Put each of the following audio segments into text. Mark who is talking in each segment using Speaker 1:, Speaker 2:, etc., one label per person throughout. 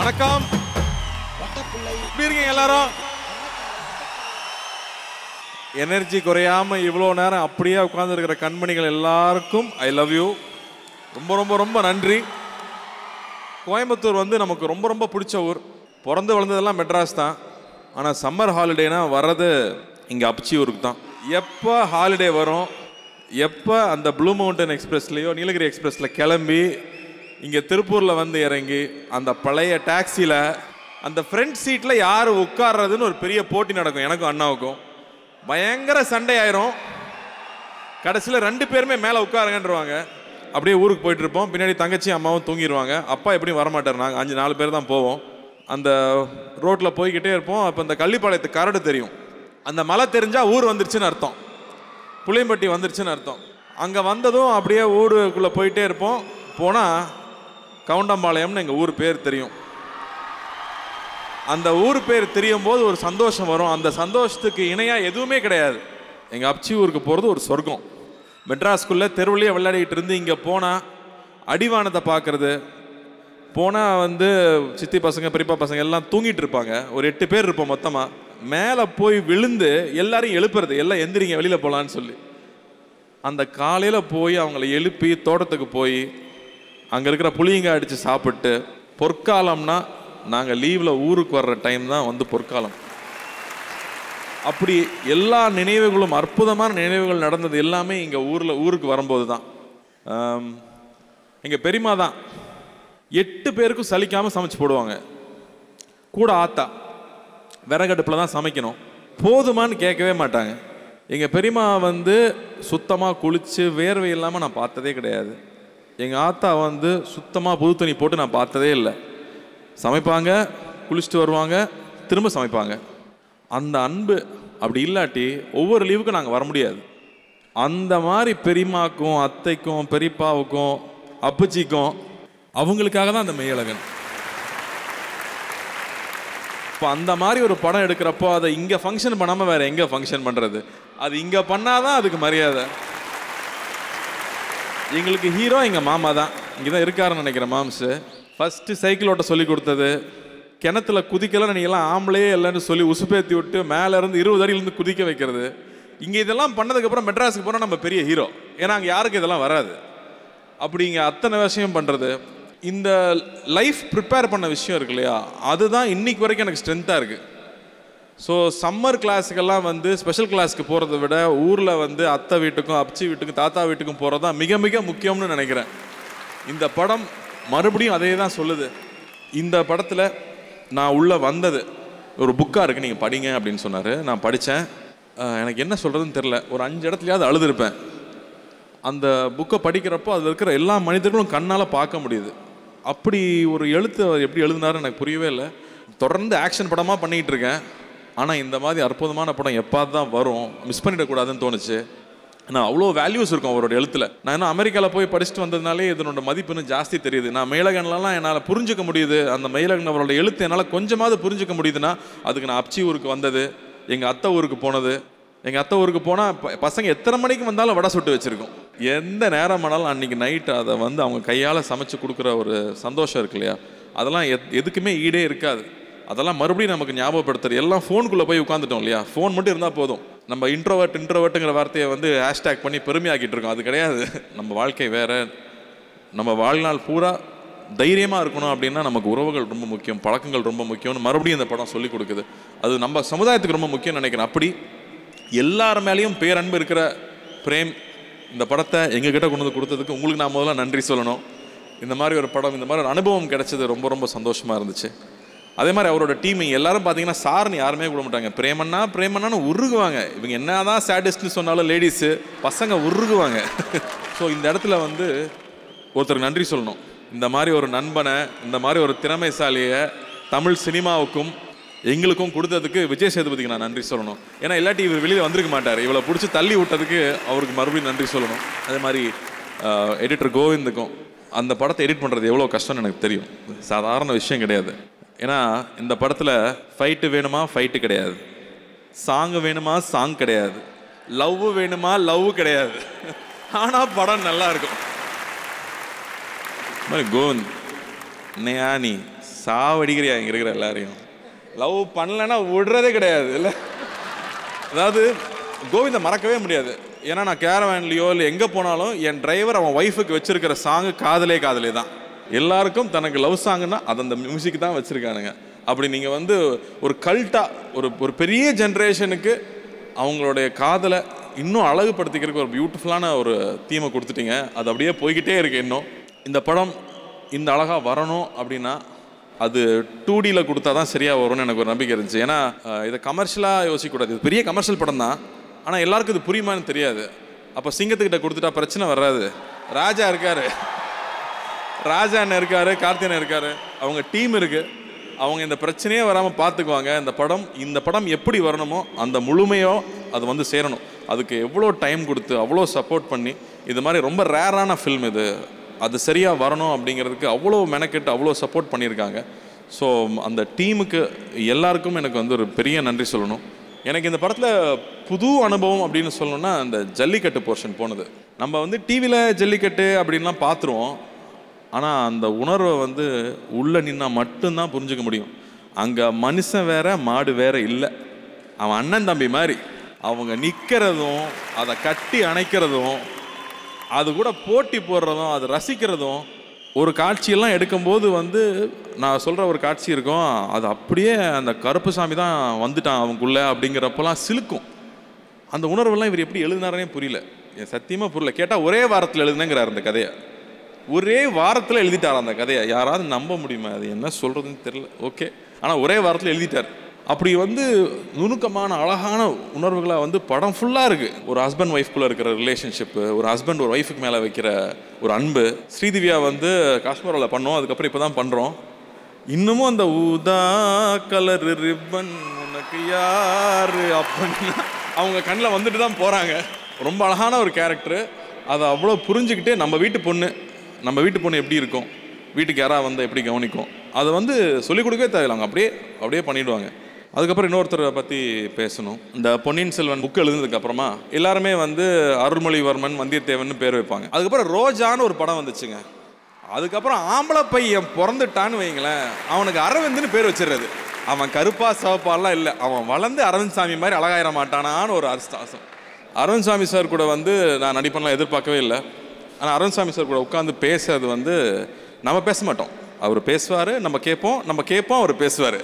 Speaker 1: வணக்கம். எப்படி இருக்கீங்க எல்லாரும்? எனர்ஜி குறையாம இவ்வளோ நேரம் அப்படியே உட்கார்ந்துருக்கிற கண்மணிகள் எல்லாருக்கும் ஐ லவ் யூ. ரொம்ப ரொம்ப ரொம்ப நன்றி. கோயம்புத்தூர் வந்து நமக்கு ரொம்ப ரொம்ப பிடிச்ச ஊர். பிறந்து வளர்ந்ததெல்லாம் மெட்ராஸ் தான். ஆனால் சம்மர் ஹாலிடேனா வர்றது இங்கே அப்ச்சி ஊருக்கு தான். எப்போ ஹாலிடே வரும், எப்போ அந்த ப்ளூ மவுண்டன் எக்ஸ்பிரஸ்லேயோ நீலகிரி எக்ஸ்பிரஸில் கிளம்பி இங்கே திருப்பூரில் வந்து இறங்கி அந்த பழைய டாக்ஸியில் அந்த ஃப்ரண்ட் சீட்டில் யார் உட்கார்றதுன்னு ஒரு பெரிய போட்டி நடக்கும். எனக்கும் அண்ணாவுக்கும் பயங்கர சண்டை ஆயிரும். கடைசியில் 2 பேருமே மேலே உட்காருங்கன்றவாங்க. அப்படியே ஊருக்கு போயிட்டு இருப்போம். பின்னாடி தங்கச்சி அம்மாவும் தூங்கிடுவாங்க. அப்பா எப்படியும் வரமாட்டார். நாங்கள் 5-4 பேர் தான் போவோம். அந்த ரோட்டில் போய்கிட்டே இருப்போம். அப்போ இந்த கள்ளிப்பாளையத்து கரடு தெரியும். அந்த மலை தெரிஞ்சால் ஊர் வந்துருச்சுன்னு அர்த்தம், புளியம்பட்டி வந்துருச்சுன்னு அர்த்தம். அங்கே வந்ததும் அப்படியே ஊருக்குள்ளே போயிட்டே இருப்போம். போனால் கவுண்டம்பாளையம்னு எங்கள் ஊர் பேர் தெரியும். அந்த ஊர் பேர் தெரியும் போது ஒரு சந்தோஷம் வரும். அந்த சந்தோஷத்துக்கு இணையாக எதுவுமே கிடையாது. எங்கள் அப்ச்சி ஊருக்கு போகிறது ஒரு சொர்க்கம். மெட்ராஸ்குள்ளே தெருவிலேயே விளையாடிக்கிட்டு இருந்து இங்கே போனால் அடிவானத்தை பார்க்குறது. போனால் வந்து சித்தி பசங்க பெரியப்பா பசங்க எல்லாம் தூங்கிட்டு இருப்பாங்க. ஒரு 8 பேர் இருப்போம் மொத்தமாக. மேலே போய் விழுந்து எல்லாரையும் எழுப்புறது, எல்லாம் எந்திரிங்க வெளியில் போகலான்னு சொல்லி. அந்த காலையில் போய் அவங்கள எழுப்பி தோட்டத்துக்கு போய் அங்கே இருக்கிற புளியங்க அடித்து சாப்பிட்டு, பொற்காலம்னா நாங்கள் லீவில் ஊருக்கு வர்ற டைம் தான் வந்து பொற்காலம். அப்படி எல்லா நினைவுகளும், அற்புதமான நினைவுகள் நடந்தது எல்லாமே இங்கே ஊருக்கு வரும்போது தான். எங்கள் பெரியம்மா தான் 8 பேருக்கும் சலிக்காமல் சமைச்சு போடுவாங்க. கூட ஆத்தா விறகடுப்பில் தான் சமைக்கணும். போதுமான்னு கேட்கவே மாட்டாங்க. எங்கள் பெரியம்மா வந்து சுத்தமாக குளித்து வேர்வை இல்லாமல் நான் பார்த்ததே கிடையாது. எங்கள் ஆத்தா வந்து சுத்தமாக புது துணி போட்டு நான் பார்த்ததே இல்லை. சமைப்பாங்க, குளிச்சுட்டு வருவாங்க, திரும்ப சமைப்பாங்க. அந்த அன்பு அப்படி இல்லாட்டி ஒவ்வொரு லீவுக்கும் நாங்கள் வர முடியாது. அந்த மாதிரி பெரியம்மாக்கும் அத்தைக்கும் பெரியப்பாவுக்கும் அப்பச்சிக்கும் அவங்களுக்காக தான் அந்த மெய்யழகன். இப்போ அந்த மாதிரி ஒரு படம் எடுக்கிறப்போ அதை இங்கே ஃபங்க்ஷன் பண்ணாமல் வேறு எங்கே ஃபங்க்ஷன் பண்ணுறது? அது இங்கே பண்ணாதான் அதுக்கு மரியாதை. எங்களுக்கு ஹீரோ எங்கள் மாமா தான். இங்கே தான் இருக்காருன்னு நினைக்கிறேன் மாம்ஸு. ஃபஸ்ட்டு சைக்கிள் ஓட்ட சொல்லி கொடுத்தது, கிணத்துல குதிக்கலாம் நீங்கள்லாம் ஆம்பளையே இல்லைன்னு சொல்லி உசுப்பேற்றி விட்டு மேலேருந்து 20 அடியிலேருந்து குதிக்க வைக்கிறது. இங்கே இதெல்லாம் பண்ணதுக்கப்புறம் மெட்ராஸுக்கு போனால் நம்ம பெரிய ஹீரோ. ஏன்னா அங்கே யாருக்கும் இதெல்லாம் வராது. அப்படி இங்கே அத்தனை விஷயம் பண்ணுறது, இந்த லைஃப் ப்ரிப்பேர் பண்ண விஷயம் இருக்கு இல்லையா, அதுதான் இன்றைக்கு வரைக்கும் எனக்கு ஸ்ட்ரென்த்தாக இருக்குது. ஸோ சம்மர் கிளாஸுக்கெல்லாம் வந்து ஸ்பெஷல் கிளாஸுக்கு போகிறத விட ஊரில் வந்து அத்தை வீட்டுக்கும் அப்ச்சி வீட்டுக்கும் தாத்தா வீட்டுக்கும் போகிறது தான் மிக மிக முக்கியம்னு நினைக்கிறேன். இந்த படம் மறுபடியும் அதே தான் சொல்லுது. இந்த படத்தில் நான் உள்ளே வந்தது ஒரு புக்காக இருக்குது, நீங்கள் படிங்க அப்படின்னு சொன்னார். நான் படித்தேன். எனக்கு என்ன சொல்கிறதுன்னு தெரில. ஒரு 5 இடத்துலையாவது அழுதுருப்பேன். அந்த புக்கை படிக்கிறப்போ அதில் இருக்கிற எல்லா மனிதர்களும் கண்ணால் பார்க்க முடியுது. அப்படி ஒரு எழுத்து எப்படி எழுதினாருன்னு எனக்கு புரியவே இல்லை. தொடர்ந்து ஆக்ஷன் படமாக பண்ணிகிட்டு இருக்கேன். ஆனால் இந்த மாதிரி அற்புதமான படம் எப்பாவது தான் வரும், மிஸ் பண்ணிடக்கூடாதுன்னு தோணுச்சு. ஆனால் அவ்வளோ வேல்யூஸ் இருக்கும் அவரோட எழுத்தில். நான் இன்னும் அமெரிக்காவில் போய் படிச்சுட்டு வந்ததுனாலே இதனோட மதிப்பு இன்னும் ஜாஸ்தி தெரியுது. நான் மெய்யழகன்லாம் என்னால் புரிஞ்சிக்க முடியுது. அந்த மெய்யழகன் அவரோட எழுத்து என்னால் கொஞ்சமாவது புரிஞ்சிக்க முடியுதுன்னா அதுக்கு நான் அப்ச்சி ஊருக்கு வந்தது, எங்கள் அத்தை ஊருக்கு போனது. எங்கள் அத்தை ஊருக்கு போனால் பசங்க எத்தனை மணிக்கு வந்தாலும் வடை சுட்டு வச்சுருக்கோம். எந்த நேரம் ஆனாலும் அன்றைக்கி நைட்டு அதை வந்து அவங்க கையால் சமைச்சு கொடுக்குற ஒரு சந்தோஷம் இருக்கு இல்லையா, அதெல்லாம் எதுக்குமே ஈடே இருக்காது. அதெல்லாம் மறுபடியும் நமக்கு ஞாபகப்படுத்துறது. எல்லாம் ஃபோனுக்குள்ளே போய் உட்காந்துட்டோம் இல்லையா, ஃபோன் மட்டும் இருந்தால் போதும். நம்ம இன்ட்ரோவர்ட்டுங்கிற வார்த்தையை வந்து ஹேஷ்டேக் பண்ணி பெருமையாக்கிட்டு இருக்கோம். அது கிடையாது. நம்ம வாழ்க்கை வேறு. நம்ம வாழ்நாள் பூரா தைரியமாக இருக்கணும் அப்படின்னா நமக்கு உறவுகள் ரொம்ப முக்கியம், பழக்கங்கள் ரொம்ப முக்கியம்னு மறுபடியும் இந்த படம் சொல்லிக் கொடுக்குது. அது நம்ம சமுதாயத்துக்கு ரொம்ப முக்கியம்னு நினைக்கிறேன். அப்படி எல்லார் மேலேயும் பேரன்பு இருக்கிற பிரேம் இந்த படத்தை எங்ககிட்ட கொண்டு வந்து கொடுத்ததுக்கு உங்களுக்கு நான் முதல்ல நன்றி சொல்லணும். இந்த மாதிரி ஒரு படம், இந்த மாதிரி ஒரு அனுபவம் கிடைச்சது ரொம்ப ரொம்ப சந்தோஷமாக இருந்துச்சு. அதே மாதிரி அவரோட டீம் எல்லாரும் பார்த்தீங்கன்னா சார்னு யாருமே கூட மாட்டாங்க. பிரேமண்ணான்னு உருகுவாங்க. இவங்க என்ன தான் சேடிஸ்ட்னு சொன்னாலும் லேடிஸு பசங்க உருகுவாங்க. ஸோ இந்த இடத்துல வந்து ஒருத்தருக்கு நன்றி சொல்லணும். இந்த மாதிரி ஒரு நண்பனை, இந்த மாதிரி ஒரு திறமைசாலியை தமிழ் சினிமாவுக்கும் எங்களுக்கும் கொடுத்ததுக்கு விஜய் சேதுபதிக்கு நான் நன்றி சொல்லணும். ஏன்னா இல்லாட்டி இவர் வெளியில் வந்திருக்க மாட்டார். இவளை பிடிச்சி தள்ளி விட்டதுக்கு அவருக்கு மறுபடியும் நன்றி சொல்லணும். அதே மாதிரி எடிட்டர் கோவிந்துக்கும். அந்த படத்தை எடிட் பண்ணுறது எவ்வளோ கஷ்டம்னு எனக்கு தெரியும். சாதாரண விஷயம் கிடையாது. ஏன்னா இந்த படத்தில் ஃபைட்டு வேணுமா ஃபைட்டு கிடையாது, சாங்கு வேணுமா சாங் கிடையாது, லவ் வேணுமா லவ் கிடையாது. ஆனால் படம் நல்லா இருக்கும். கோவிந்த், நயானி, சாவடிக்கிறியா இங்கே இருக்கிற எல்லாரையும். லவ் பண்ணலைன்னா விடுறதே கிடையாது இல்லை. அதாவது கோவிந்தை மறக்கவே முடியாது. ஏன்னா நான் கேரவேன்லையோ இல்லை எங்கே போனாலும் என் டிரைவர் அவன் ஒய்ஃபுக்கு வச்சுருக்கிற சாங்கு காதலே காதலே தான். எல்லாருக்கும் தனக்கு லவ் சாங்குன்னா அது அந்த மியூசிக் தான் வச்சுருக்கானுங்க. அப்படி நீங்கள் வந்து ஒரு கல்ட்டாக ஒரு பெரிய ஜென்ரேஷனுக்கு அவங்களுடைய காதலை இன்னும் அழகுபடுத்திக்கிறதுக்கு ஒரு பியூட்டிஃபுல்லான ஒரு தீமை கொடுத்துட்டீங்க. அது அப்படியே போய்கிட்டே இருக்கு. இன்னும் இந்த படம் இந்த அழகாக வரணும் அப்படின்னா அது 2Dயில் கொடுத்தா தான் சரியாக வரும்னு எனக்கு ஒரு நம்பிக்கை இருந்துச்சு. ஏன்னா இதை கமர்ஷியலாக யோசிக்கக்கூடாது. இது பெரிய கமர்ஷியல் படம் தான், ஆனால் எல்லாருக்கும் இது புரியுமான்னு தெரியாது. அப்போ சிங்கத்துக்கிட்ட கொடுத்துட்டா பிரச்சனை வராது. ராஜா இருக்கார், ராஜா அண்ணன் இருக்கார், கார்த்தியன் இருக்கார், அவங்க டீம் இருக்குது. அவங்க இந்த பிரச்சனையே வராமல் பார்த்துக்குவாங்க. இந்த படம் எப்படி வரணுமோ அந்த முழுமையோ அது வந்து சேரணும். அதுக்கு எவ்வளோ டைம் கொடுத்து அவ்வளோ சப்போர்ட் பண்ணி இது மாதிரி ரொம்ப ரேரான ஃபில்ம் இது, அது சரியாக வரணும் அப்படிங்கிறதுக்கு அவ்வளோ மெனக்கெட்டு அவ்வளோ சப்போர்ட் பண்ணியிருக்காங்க. ஸோ அந்த டீமுக்கு எல்லாருக்கும் எனக்கு வந்து ஒரு பெரிய நன்றி சொல்லணும். எனக்கு இந்த படத்தில் புது அனுபவம் அப்படின்னு சொல்லணும்னா அந்த ஜல்லிக்கட்டு போர்ஷன் போனது. நம்ம வந்து டிவியில் ஜல்லிக்கட்டு அப்படின்லாம் பார்த்துருவோம், ஆனால் அந்த உணர்வை வந்து உள்ளே நின்னால் மட்டும்தான் புரிஞ்சுக்க முடியும். அங்கே மனுஷன் வேற மாடு வேற இல்லை. அவன் அண்ணன் தம்பி மாதிரி அவங்க நிற்கிறதும் அதை கட்டி அணைக்கிறதும் அது கூட போட்டி போடுறதும் அது ரசிக்கிறதும் ஒரு காட்சியெல்லாம் எடுக்கும்போது வந்து நான் சொல்கிற ஒரு காட்சி இருக்கும், அது அப்படியே அந்த கருப்புசாமி தான் வந்துட்டான் அவங்களுக்குள்ளே அப்படிங்கிறப்பெல்லாம் சிலுக்கும். அந்த உணர்வெல்லாம் இவர் எப்படி எழுதினாரே புரியல, என் சத்தியமாக புரியல. கேட்டால் ஒரே வாரத்தில் எழுதுனேங்கிறார் அந்த கதையை. ஒரே வாரத்தில் எழுதிட்டார் அந்த கதையை. யாராவது நம்ப முடியுமா? அது என்ன சொல்கிறதுன்னு தெரியல. ஓகே, ஆனால் ஒரே வாரத்தில் எழுதிட்டார். அப்படி வந்து நுணுக்கமான அழகான உணர்வுகளாக வந்து படம் ஃபுல்லாக இருக்குது. ஒரு ஹஸ்பண்ட் ஒய்ஃப்குள்ளே இருக்கிற ரிலேஷன்ஷிப்பு, ஒரு ஹஸ்பண்ட் ஒரு ஒய்ஃபுக்கு மேலே வைக்கிற ஒரு அன்பு. ஸ்ரீதிவ்யா வந்து காஷ்மீரில் பண்ணோம், அதுக்கப்புறம் இப்போ தான் பண்ணுறோம். இன்னமும் அந்த ஊதா கலர் ரிப்பன் உனக்கு யாரு அப்படின்னா அவங்க கண்ணில் வந்துட்டு தான் போகிறாங்க. ரொம்ப அழகான ஒரு கேரக்டரு. அதை அவ்வளோ புரிஞ்சுக்கிட்டு நம்ம வீட்டு பொண்ணு எப்படி இருக்கும், வீட்டுக்கு யாராவது வந்து எப்படி கவனிக்கும், அதை வந்து சொல்லிக் கொடுக்கவே தேவையில்லை, அவங்க அப்படியே பண்ணிவிடுவாங்க. அதுக்கப்புறம் இன்னொருத்தரை பற்றி பேசணும். இந்த பொன்னியின் செல்வன் புக் எழுதுனதுக்கப்புறமா எல்லாருமே வந்து அருள்மொழிவர்மன் வந்தியத்தேவன் பேர் வைப்பாங்க. அதுக்கப்புறம் ரோஜான்னு ஒரு படம் வந்துச்சுங்க. அதுக்கப்புறம் ஆம்பளை பையன் பிறந்துட்டான்னு வைங்களேன், அவனுக்கு அரவிந்துன்னு பேர் வச்சிடுறது. அவன் கருப்பா சிவப்பாலாம் இல்லை, அவன் வளர்ந்து அரவிந்த் சாமி மாதிரி அழகாயிர மாட்டானான்னு ஒரு அர்த்தம். அரவிந்த் சாமி சார் கூட வந்து நான் நடிப்பெல்லாம் எதிர்பார்க்கவே இல்லை. ஆனால் அரவிந்த் சாமி சார் கூட உட்காந்து பேசுறது வந்து நம்ம பேச மாட்டோம், அவர் பேசுவார், நம்ம கேட்போம் அவர் பேசுவார்.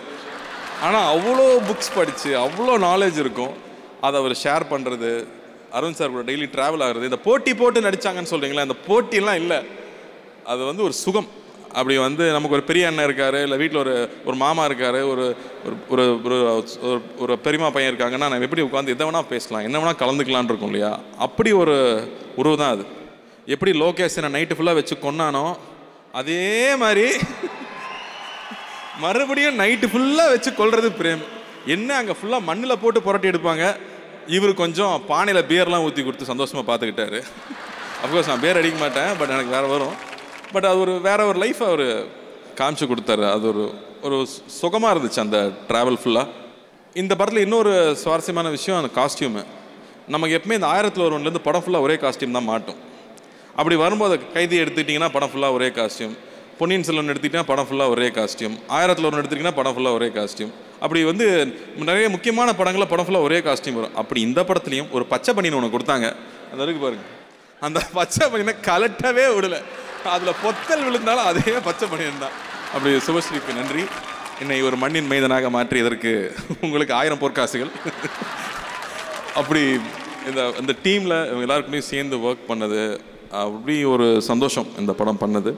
Speaker 1: ஆனால் அவ்வளோ புக்ஸ் படித்து அவ்வளோ நாலேஜ் இருக்கும். அதை அவர் ஷேர் பண்ணுறது, அரவிந்த் சார் கூட டெய்லி ட்ராவல் ஆகுறது. இந்த போட்டி போட்டு நடித்தாங்கன்னு சொல்கிறீங்களா, அந்த போட்டியெல்லாம் இல்லை, அது வந்து ஒரு சுகம். அப்படி வந்து நமக்கு ஒரு பெரிய அண்ணன் இருக்கார், இல்லை வீட்டில் ஒரு மாமா இருக்கார், ஒரு ஒரு ஒரு பெரியமா பையன் இருக்காங்கன்னா நம்ம எப்படி உட்காந்து எதை வேணால் பேசலாம், என்ன வேணால் கலந்துக்கலான் இருக்கும் இல்லையா. அப்படி ஒரு உறவு தான் அது. எப்படி லோகேஷனை நைட்டு ஃபுல்லாக வச்சு கொன்னானோ அதே மாதிரி மறுபடியும் நைட்டு ஃபுல்லாக வச்சு கொள்வது பிரேம். என்ன அங்கே ஃபுல்லாக மண்ணில் போட்டு புரட்டி எடுப்பாங்க, இவர் கொஞ்சம் பானையில் பியர்லாம் ஊற்றி கொடுத்து சந்தோஷமாக பார்த்துக்கிட்டாரு. அஃப்கோர்ஸ் நான் பேர் அடிக்க மாட்டேன், பட் எனக்கு வேறு வரும். பட் அது வேற ஒரு லைஃப் அவர் காமிச்சு கொடுத்தாரு. அது ஒரு சுகமாக இருந்துச்சு அந்த ட்ராவல் ஃபுல்லாக. இந்த படத்தில் இன்னொரு சுவாரஸ்யமான விஷயம் அந்த காஸ்டியூமு. நமக்கு எப்பவுமே இந்த 1001 படம் ஃபுல்லாக ஒரே காஸ்டியூம் தான் மாட்டும். அப்படி வரும்போது கைதி எடுத்துக்கிட்டிங்கன்னா படம் ஃபுல்லாக ஒரே காஸ்டியூம், பொன்னியின் செல்வன் எடுத்துக்கிட்டிங்கன்னா படம் ஃபுல்லாக ஒரே காஸ்டியூம், 1001 எடுத்துக்கிட்டிங்கன்னா படம் ஃபுல்லாக ஒரே காஸ்டியூம். அப்படி வந்து நிறைய முக்கியமான படங்களில் படம் ஃபுல்லாக ஒரே காஸ்டியூம் வரும். அப்படி இந்த படத்துலையும் ஒரு பச்சை பனியன் ஒன்று கொடுத்தாங்க. அந்த இருக்கு பாருங்க, அந்த பச்சை பனியனை கலட்டவே விடலை. அதில் பொத்தல் விழுந்தாலும் அதே பச்சை பனியன் தான். அப்படி சுபஸ்ரீக்கு நன்றி, என்னை ஒரு மண்ணின் மைதனாக மாற்றியதற்கு உங்களுக்கு 1000 பொற்காசுகள். அப்படி இந்த டீமில் எல்லாருக்குமே சேர்ந்து ஒர்க் பண்ணது அப்படி ஒரு சந்தோஷம் இந்த படம் பண்ணது.